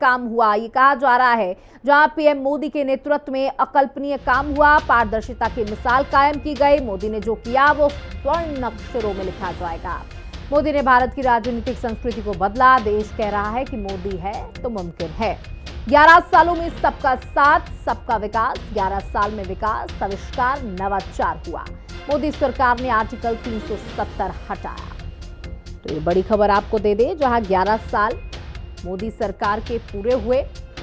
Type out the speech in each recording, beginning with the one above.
काम हुआ, ये कहा जा रहा है। जहां पीएम मोदी के नेतृत्व में अकल्पनीय काम हुआ, पारदर्शिता की मिसाल कायम की गई। मोदी ने जो किया वो स्वर्ण अक्षरों में लिखा जाएगा। मोदी ने भारत की राजनीतिक संस्कृति को बदला। देश कह रहा है कि मोदी है तो मुमकिन है। 11 सालों में सबका साथ, सबका विकास। 11 साल में विकास, आविष्कार, नवाचार हुआ। मोदी सरकार ने आर्टिकल 370 हटाया। तो ये बड़ी खबर आपको दे दे, जहां 11 साल मोदी सरकार के पूरे हुए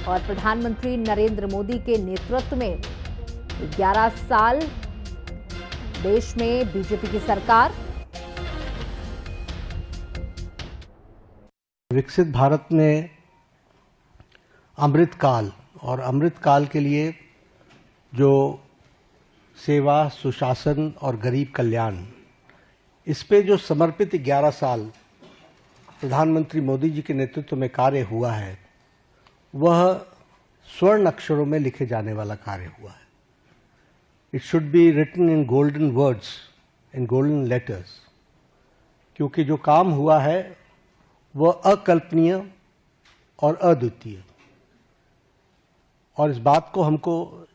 और प्रधानमंत्री नरेंद्र मोदी के नेतृत्व में 11 साल देश में बीजेपी की सरकार। विकसित भारत में अमृतकाल और अमृतकाल के लिए जो सेवा, सुशासन और गरीब कल्याण, इस पे जो समर्पित 11 साल प्रधानमंत्री मोदी जी के नेतृत्व में कार्य हुआ है, वह स्वर्ण अक्षरों में लिखे जाने वाला कार्य हुआ है। It should be written in golden words, in golden letters, क्योंकि जो काम हुआ है वह अकल्पनीय और अद्वितीय। और इस बात को हमको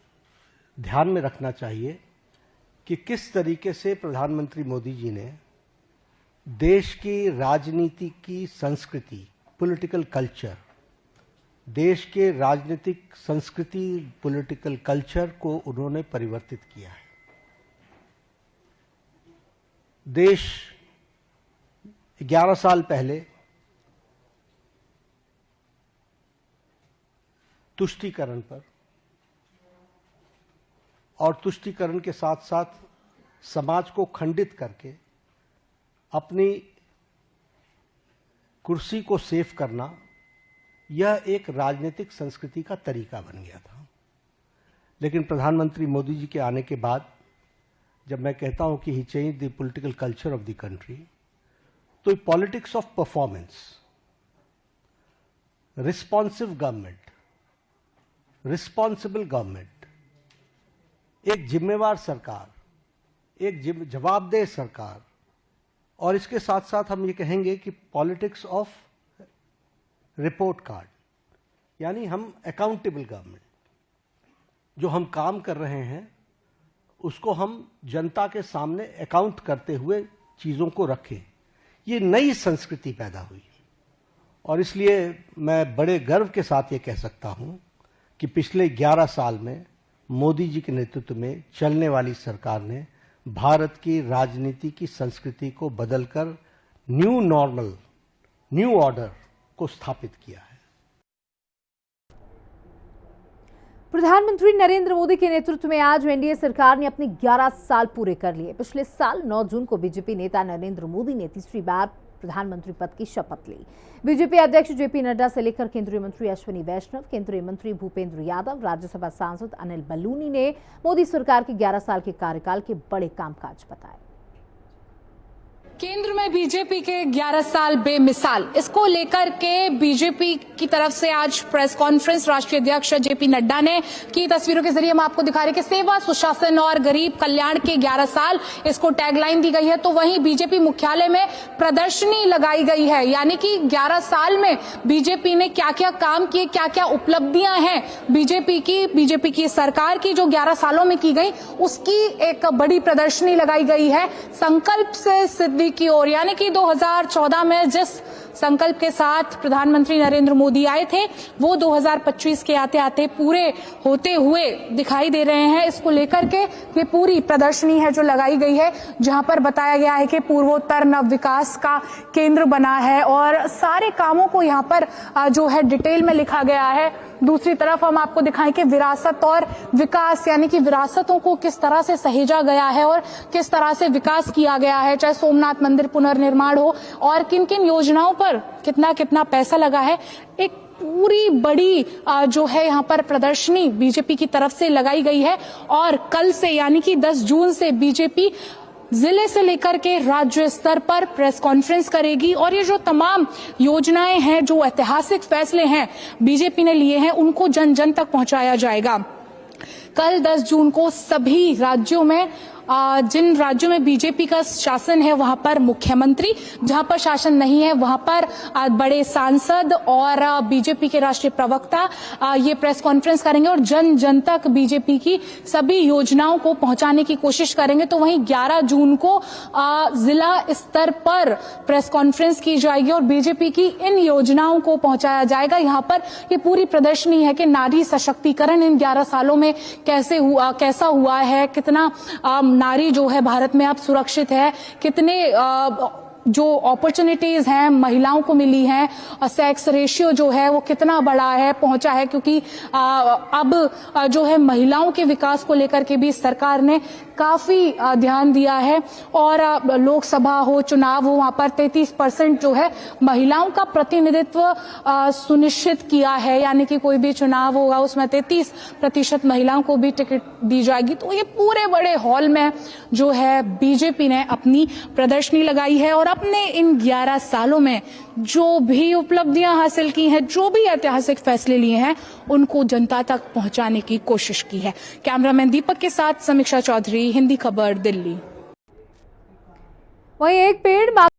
ध्यान में रखना चाहिए कि किस तरीके से प्रधानमंत्री मोदी जी ने देश की राजनीति की संस्कृति, पॉलिटिकल कल्चर, देश के राजनीतिक संस्कृति, पॉलिटिकल कल्चर को उन्होंने परिवर्तित किया है। देश 11 साल पहले तुष्टीकरण पर और तुष्टीकरण के साथ साथ समाज को खंडित करके अपनी कुर्सी को सेव करना, यह एक राजनीतिक संस्कृति का तरीका बन गया था। लेकिन प्रधानमंत्री मोदी जी के आने के बाद जब मैं कहता हूं कि he change the political culture of the country, तो politics of performance, responsive government, responsible government, एक जिम्मेवार सरकार, एक जवाबदेह सरकार, और इसके साथ साथ हम ये कहेंगे कि पॉलिटिक्स ऑफ रिपोर्ट कार्ड, यानी हम अकाउंटेबल गवर्नमेंट, जो हम काम कर रहे हैं उसको हम जनता के सामने अकाउंट करते हुए चीजों को रखें। ये नई संस्कृति पैदा हुई और इसलिए मैं बड़े गर्व के साथ ये कह सकता हूं कि पिछले 11 साल में मोदी जी के नेतृत्व में चलने वाली सरकार ने भारत की राजनीति की संस्कृति को बदलकर न्यू नॉर्मल, न्यू ऑर्डर को स्थापित किया है। प्रधानमंत्री नरेंद्र मोदी के नेतृत्व में आज एनडीए सरकार ने अपने 11 साल पूरे कर लिए। पिछले साल 9 जून को बीजेपी नेता नरेंद्र मोदी ने तीसरी बार प्रधानमंत्री पद की शपथ ली। बीजेपी अध्यक्ष जेपी नड्डा से लेकर केंद्रीय मंत्री अश्विनी वैष्णव, केंद्रीय मंत्री भूपेंद्र यादव, राज्यसभा सांसद अनिल बलूनी ने मोदी सरकार के 11 साल के कार्यकाल के बड़े कामकाज बताए। केंद्र में बीजेपी के 11 साल बेमिसाल, इसको लेकर के बीजेपी की तरफ से आज प्रेस कॉन्फ्रेंस राष्ट्रीय अध्यक्ष जेपी नड्डा ने की। तस्वीरों के जरिए हम आपको दिखा रहे हैं कि सेवा, सुशासन और गरीब कल्याण के 11 साल, इसको टैगलाइन दी गई है। तो वहीं बीजेपी मुख्यालय में प्रदर्शनी लगाई गई है, यानी कि 11 साल में बीजेपी ने क्या क्या काम किए, क्या क्या उपलब्धियां हैं बीजेपी की सरकार की जो 11 सालों में की गई, उसकी एक बड़ी प्रदर्शनी लगाई गई है। संकल्प से सिद्धि की ओर, यानी कि 2014 में जिस संकल्प के साथ प्रधानमंत्री नरेंद्र मोदी आए थे, वो 2025 के आते आते पूरे होते हुए दिखाई दे रहे हैं। इसको लेकर के ये पूरी प्रदर्शनी है जो लगाई गई है, जहां पर बताया गया है कि पूर्वोत्तर नव विकास का केंद्र बना है और सारे कामों को यहां पर जो है डिटेल में लिखा गया है। दूसरी तरफ हम आपको दिखाएं कि विरासत और विकास, यानी कि विरासतों को किस तरह से सहेजा गया है और किस तरह से विकास किया गया है, चाहे सोमनाथ मंदिर पुनर्निर्माण हो और किन किन योजनाओं पर कितना कितना पैसा लगा है। एक पूरी बड़ी जो है यहाँ पर प्रदर्शनी बीजेपी की तरफ से लगाई गई है और कल से, यानी कि 10 जून से बीजेपी जिले से लेकर के राज्य स्तर पर प्रेस कॉन्फ्रेंस करेगी और ये जो तमाम योजनाएं हैं, जो ऐतिहासिक फैसले हैं बीजेपी ने लिए हैं, उनको जन जन तक पहुंचाया जाएगा। कल 10 जून को सभी राज्यों में जिन राज्यों में बीजेपी का शासन है वहां पर मुख्यमंत्री, जहां पर शासन नहीं है वहां पर बड़े सांसद और बीजेपी के राष्ट्रीय प्रवक्ता ये प्रेस कॉन्फ्रेंस करेंगे और जन जन तक बीजेपी की सभी योजनाओं को पहुंचाने की कोशिश करेंगे। तो वहीं 11 जून को जिला स्तर पर प्रेस कॉन्फ्रेंस की जाएगी और बीजेपी की इन योजनाओं को पहुंचाया जाएगा। यहाँ पर ये पूरी प्रदर्शनी है कि नारी सशक्तिकरण इन 11 सालों में कैसा हुआ है, कितना नारी जो है भारत में अब सुरक्षित है, कितने जो अपॉर्चुनिटीज हैं महिलाओं को मिली हैं, सेक्स रेशियो जो है वो कितना बड़ा है पहुंचा है, क्योंकि अब जो है महिलाओं के विकास को लेकर के भी सरकार ने काफी ध्यान दिया है और लोकसभा हो चुनाव हो वहां पर 33% जो है महिलाओं का प्रतिनिधित्व सुनिश्चित किया है, यानी कि कोई भी चुनाव होगा उसमें 33% महिलाओं को भी टिकट दी जाएगी। तो ये पूरे बड़े हॉल में जो है बीजेपी ने अपनी प्रदर्शनी लगाई है और अपने इन 11 सालों में जो भी उपलब्धियां हासिल की हैं, जो भी ऐतिहासिक फैसले लिए हैं, उनको जनता तक पहुंचाने की कोशिश की है। कैमरामैन दीपक के साथ समीक्षा चौधरी, हिंदी खबर, दिल्ली। वहीं एक पेड़